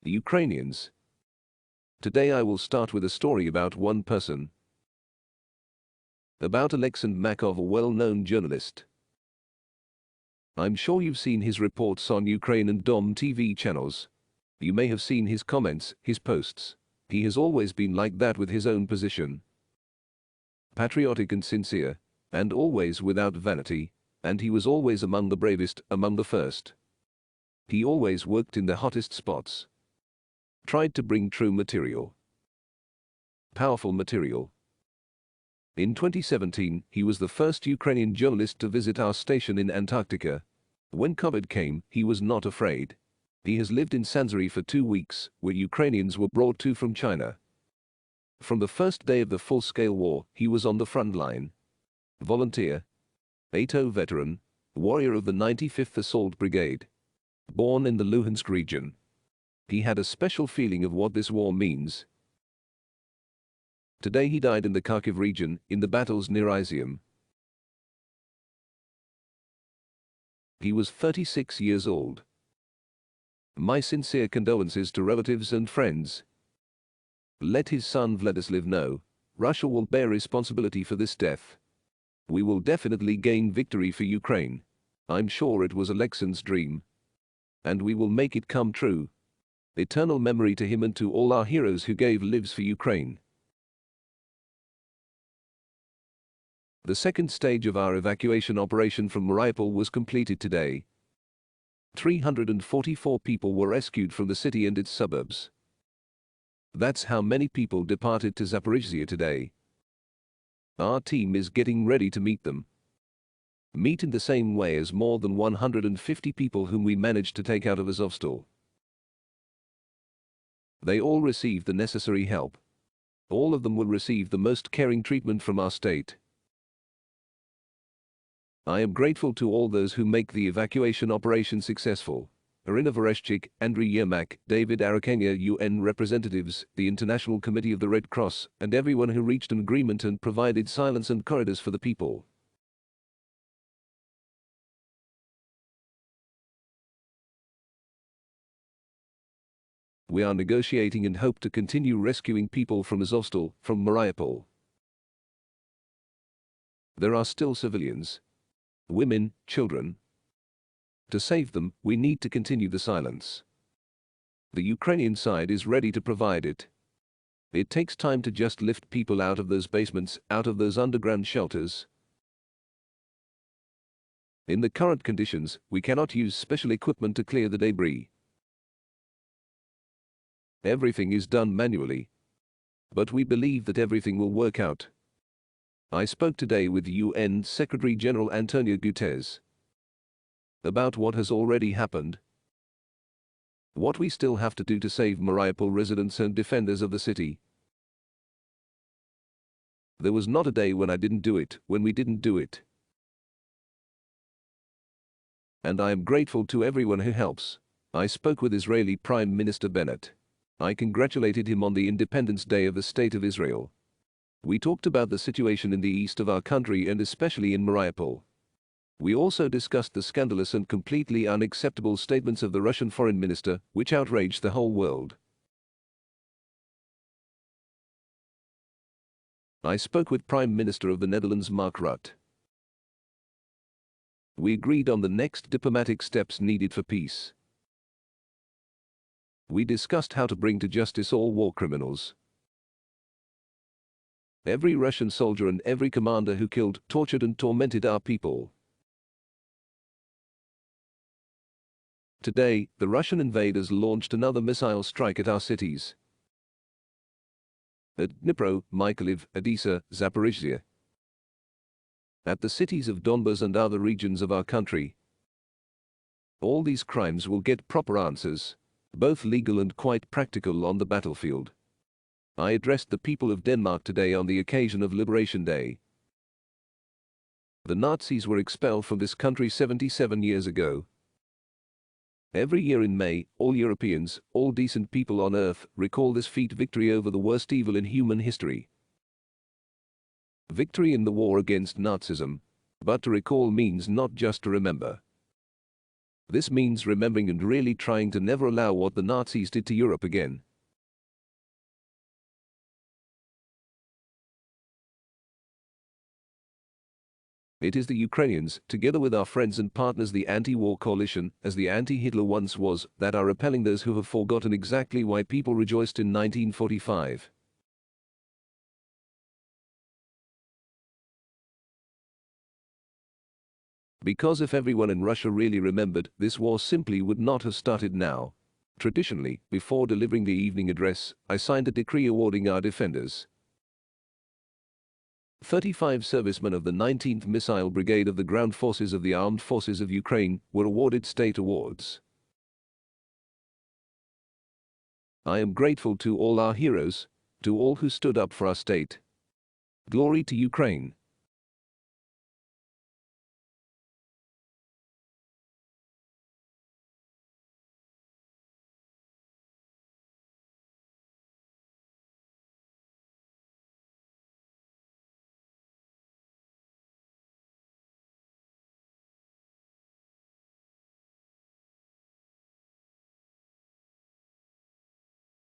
The Ukrainians. Today I will start with a story about one person. About Alexei Makov, a well-known journalist. I'm sure you've seen his reports on Ukraine and Dom TV channels. You may have seen his comments, his posts. He has always been like that with his own position. Patriotic and sincere, and always without vanity, and he was always among the bravest, among the first. He always worked in the hottest spots. Tried to bring true material. Powerful material. In 2017, he was the first Ukrainian journalist to visit our station in Antarctica. When COVID came, he was not afraid. He has lived in Sanzary for 2 weeks, where Ukrainians were brought to from China. From the first day of the full-scale war, he was on the front line. Volunteer. ATO veteran. Warrior of the 95th Assault Brigade. Born in the Luhansk region. He had a special feeling of what this war means. Today he died in the Kharkiv region, in the battles near Izium. He was 36 years old. My sincere condolences to relatives and friends. Let his son Vladislav know, Russia will bear responsibility for this death. We will definitely gain victory for Ukraine. I'm sure it was Alexei's dream. And we will make it come true. Eternal memory to him and to all our heroes who gave lives for Ukraine. The second stage of our evacuation operation from Mariupol was completed today. 344 people were rescued from the city and its suburbs. That's how many people departed to Zaporizhzhya today. Our team is getting ready to meet them. Meet in the same way as more than 150 people whom we managed to take out of Azovstal. They all received the necessary help. All of them will receive the most caring treatment from our state. I am grateful to all those who make the evacuation operation successful. Irina Vereshchik, Andriy Yermak, David Arakenya, UN representatives, the International Committee of the Red Cross, and everyone who reached an agreement and provided silence and corridors for the people. We are negotiating and hope to continue rescuing people from Azovstal, from Mariupol. There are still civilians. Women, children. To save them, we need to continue the silence. The Ukrainian side is ready to provide it. It takes time to just lift people out of those basements, out of those underground shelters. In the current conditions, we cannot use special equipment to clear the debris. Everything is done manually. But we believe that everything will work out. I spoke today with UN Secretary-General Antonio Guterres about what has already happened, what we still have to do to save Mariupol residents and defenders of the city. There was not a day when I didn't do it, when we didn't do it. And I am grateful to everyone who helps. I spoke with Israeli Prime Minister Bennett. I congratulated him on the Independence Day of the State of Israel. We talked about the situation in the east of our country and especially in Mariupol. We also discussed the scandalous and completely unacceptable statements of the Russian foreign minister, which outraged the whole world. I spoke with Prime Minister of the Netherlands Mark Rutte. We agreed on the next diplomatic steps needed for peace. We discussed how to bring to justice all war criminals. Every Russian soldier and every commander who killed, tortured and tormented our people. Today, the Russian invaders launched another missile strike at our cities. At Dnipro, Mykolaiv, Odessa, Zaporizhzhya. At the cities of Donbas and other regions of our country. All these crimes will get proper answers, both legal and quite practical on the battlefield. I addressed the people of Denmark today on the occasion of Liberation Day. The Nazis were expelled from this country 77 years ago. Every year in May, all Europeans, all decent people on earth, recall this feat, victory over the worst evil in human history. Victory in the war against Nazism. But to recall means not just to remember. This means remembering and really trying to never allow what the Nazis did to Europe again. It is the Ukrainians, together with our friends and partners the anti-war coalition, as the anti-Hitler once was, that are repelling those who have forgotten exactly why people rejoiced in 1945. Because if everyone in Russia really remembered, this war simply would not have started now. Traditionally, before delivering the evening address, I signed a decree awarding our defenders. 35 servicemen of the 19th Missile Brigade of the Ground Forces of the Armed Forces of Ukraine were awarded state awards. I am grateful to all our heroes, to all who stood up for our state. Glory to Ukraine.